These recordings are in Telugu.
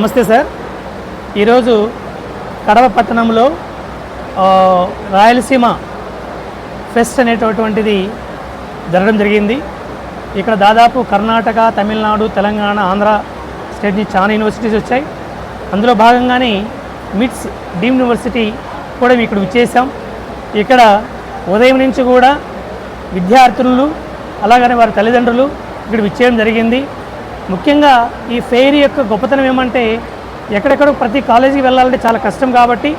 నమస్తే సార్. ఈరోజు కడప పట్టణంలో రాయలసీమ ఫెస్ట్ అనేటటువంటిది జరగడం జరిగింది. ఇక్కడ దాదాపు కర్ణాటక, తమిళనాడు, తెలంగాణ, ఆంధ్ర స్టేట్ నుంచి చాలా యూనివర్సిటీస్ వచ్చాయి. అందులో భాగంగానే మిట్స్ డీమ్డ్ యూనివర్సిటీ కూడా మేము ఇక్కడ విచ్చేసాం. ఇక్కడ ఉదయం నుంచి కూడా విద్యార్థులు అలాగనే వారి తల్లిదండ్రులు ఇక్కడ విచ్చేయడం జరిగింది. ముఖ్యంగా ఈ ఫెయిర్ యొక్క గొప్పతనం ఏమంటే ఎక్కడెక్కడ ప్రతి కాలేజీకి వెళ్ళాలంటే చాలా కష్టం కాబట్టి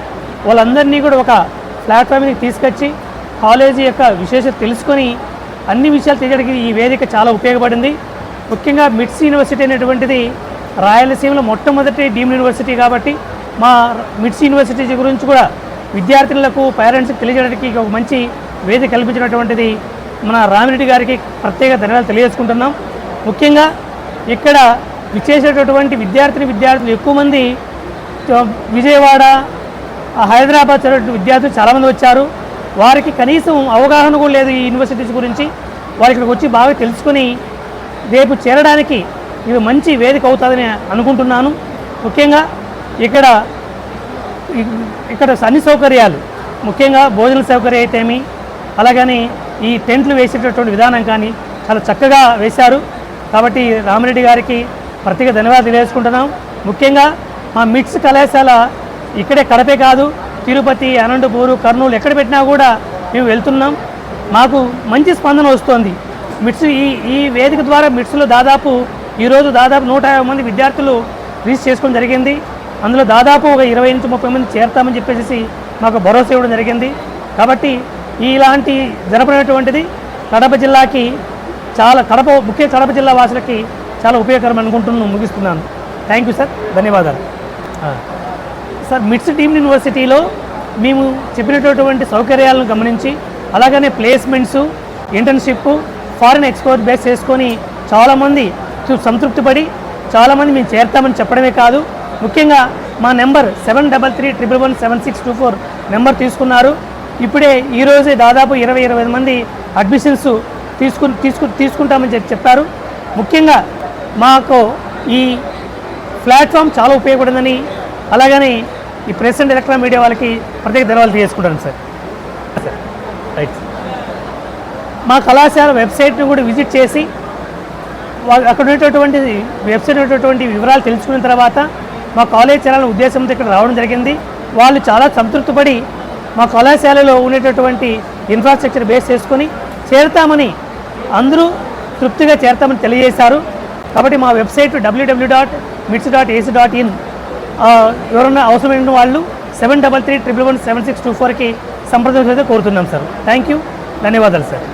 వాళ్ళందరినీ కూడా ఒక ప్లాట్ఫామ్కి తీసుకొచ్చి కాలేజీ యొక్క విశేషత తెలుసుకొని అన్ని విషయాలు తెలియడానికి ఈ వేదిక చాలా ఉపయోగపడింది. ముఖ్యంగా మిట్స్ యూనివర్సిటీ అనేటువంటిది రాయలసీమలో మొట్టమొదటి డీమ్డ్ యూనివర్సిటీ కాబట్టి మా మిట్స్ యూనివర్సిటీ గురించి కూడా విద్యార్థులకు పేరెంట్స్కి తెలియజేయడానికి ఒక మంచి వేదిక కల్పించినటువంటిది మన రామిరెడ్డి గారికి ప్రత్యేక ధన్యవాదాలు తెలియజేసుకుంటున్నాం. ముఖ్యంగా ఇక్కడ విచ్చేసేటటువంటి విద్యార్థులు ఎక్కువ మంది విజయవాడ, హైదరాబాద్ చదివే విద్యార్థులు చాలామంది వచ్చారు. వారికి కనీసం అవగాహన కూడా లేదు ఈ యూనివర్సిటీస్ గురించి. వారు ఇక్కడికి వచ్చి బాగా తెలుసుకొని రేపు చేరడానికి ఇది మంచి వేదిక అవుతుందని అనుకుంటున్నాను. ముఖ్యంగా ఇక్కడ అన్ని సౌకర్యాలు, ముఖ్యంగా భోజన సౌకర్యం అయితేమి, అలాగని ఈ టెంట్లు వేసేటటువంటి విధానం కానీ చాలా చక్కగా వేశారు. కాబట్టి రామిరెడ్డి గారికి ప్రత్యేక ధన్యవాదాలు తెలియజేసుకుంటున్నాం. ముఖ్యంగా మా మిట్స్ కళాశాల ఇక్కడే కడపే కాదు, తిరుపతి, అనంతపూరు, కర్నూలు ఎక్కడ పెట్టినా కూడా మేము వెళ్తున్నాం. మాకు మంచి స్పందన వస్తుంది. మిట్స్ ఈ వేదిక ద్వారా మిట్స్లో ఈరోజు దాదాపు 150 మంది విద్యార్థులు రిజిస్టర్ చేసుకోవడం జరిగింది. అందులో దాదాపు ఒక 20 నుంచి 30 మంది చేరతామని చెప్పేసి మాకు భరోసా ఇవ్వడం జరిగింది. కాబట్టి ఇలాంటి జరపనటువంటిది కడప జిల్లాకి ముఖ్య కడప జిల్లా వాసులకి చాలా ఉపయోగకరం అనుకుంటున్నాను. ముగిస్తున్నాను. థ్యాంక్ యూ సార్, ధన్యవాదాలు. సార్, మిట్స్ డీమ్డ్ యూనివర్సిటీలో మేము చెప్పినటువంటి సౌకర్యాలను గమనించి అలాగనే placements, internship, foreign export base చేసుకొని చాలామంది సంతృప్తిపడి చాలామంది మేము చేరుతామని చెప్పడమే కాదు, ముఖ్యంగా మా నెంబర్ 7331171624 నెంబర్ తీసుకున్నారు. ఇప్పుడే ఈరోజే దాదాపు 20-25 మంది అడ్మిషన్స్ తీసుకుంటామని చెప్పారు. ముఖ్యంగా మాకు ఈ ప్లాట్ఫామ్ చాలా ఉపయోగపడిందని అలాగని ఈ ప్రెస్ అండ్ ఎలక్ట్రానిక్ మీడియా వాళ్ళకి ప్రత్యేక ధన్యవాదాలు తెలియజేసుకుంటాను సార్. రైట్. మా కళాశాల వెబ్సైట్ని కూడా విజిట్ చేసి అక్కడ ఉన్నటువంటి వెబ్సైట్ ఉన్నటువంటి వివరాలు తెలుసుకున్న తర్వాత మా కాలేజ్ చేరాలనే ఉద్దేశంతో ఇక్కడ రావడం జరిగింది. వాళ్ళు చాలా సంతృప్తిపడి మా కళాశాలలో ఉండేటటువంటి ఇన్ఫ్రాస్ట్రక్చర్ బేస్ చేసుకొని చేరుతామని, అందరూ తృప్తిగా చేరుతామని తెలియజేశారు. కాబట్టి మా వెబ్సైట్ www.mits.ac.in ఎవరన్నా అవసరమైన వాళ్ళు 7331171624కి సంప్రదించాలని కోరుతున్నాం సార్. థ్యాంక్ యూ, ధన్యవాదాలు సార్.